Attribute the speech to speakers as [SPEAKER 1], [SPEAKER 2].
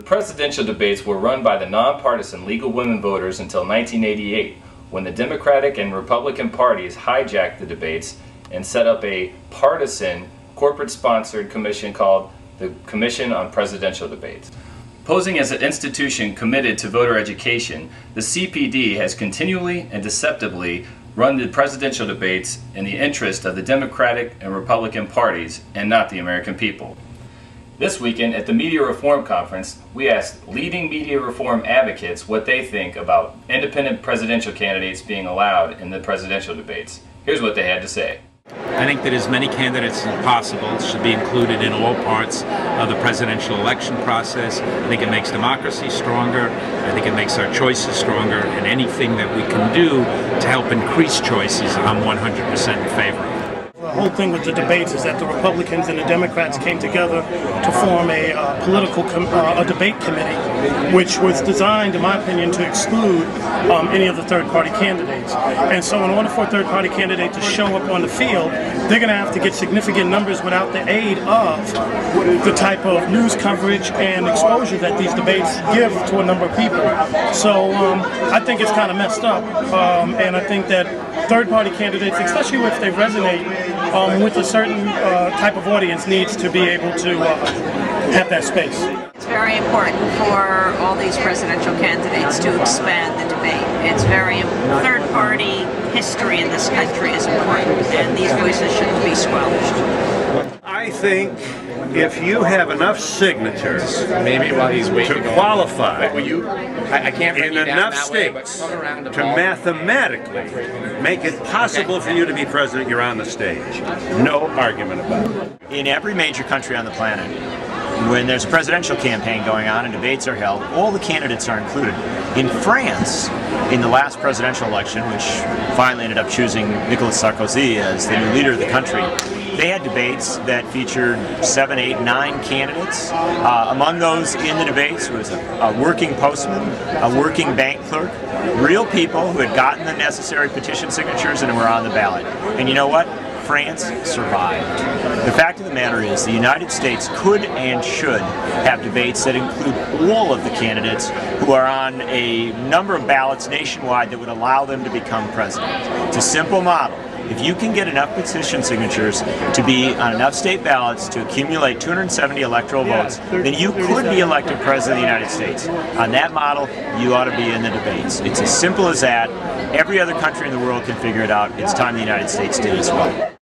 [SPEAKER 1] The presidential debates were run by the nonpartisan League of Women Voters until 1988, when the Democratic and Republican parties hijacked the debates and set up a partisan, corporate-sponsored commission called the Commission on Presidential Debates. Posing as an institution committed to voter education, the CPD has continually and deceptively run the presidential debates in the interest of the Democratic and Republican parties and not the American people. This weekend at the Media Reform Conference, we asked leading media reform advocates what they think about independent presidential candidates being allowed in the presidential debates. Here's what they had to say.
[SPEAKER 2] I think that as many candidates as possible should be included in all parts of the presidential election process. I think it makes democracy stronger. I think it makes our choices stronger, and anything that we can do to help increase choices, I'm 100% in favor of.
[SPEAKER 3] The whole thing with the debates is that the Republicans and the Democrats came together to form a debate committee, which was designed, in my opinion, to exclude any of the third-party candidates. And so in order for a third-party candidate to show up on the field, they're going to have to get significant numbers without the aid of the type of news coverage and exposure that these debates give to a number of people. So I think it's kind of messed up, and I think that third-party candidates, especially if they resonate with a certain type of audience, needs to be able to have that space.
[SPEAKER 4] It's very important for all these presidential candidates to expand the debate. It's very important. Third-party history in this country is important, and these voices shouldn't be squelched.
[SPEAKER 5] I think if you have enough signatures to qualify in enough states to mathematically make it possible for you to be president, you're on the stage. No argument about it.
[SPEAKER 6] In every major country on the planet, when there's a presidential campaign going on and debates are held, all the candidates are included. In France, in the last presidential election, which finally ended up choosing Nicolas Sarkozy as the new leader of the country, they had debates that featured 7, 8, 9 candidates. Among those in the debates was a working postman, a working bank clerk, real people who had gotten the necessary petition signatures and were on the ballot. And you know what? France survived. The fact of the matter is the United States could and should have debates that include all of the candidates who are on a number of ballots nationwide that would allow them to become president. It's a simple model. If you can get enough petition signatures to be on enough state ballots to accumulate 270 electoral votes, then you could be elected president of the United States. On that model, you ought to be in the debates. It's as simple as that. Every other country in the world can figure it out. It's time the United States did as well.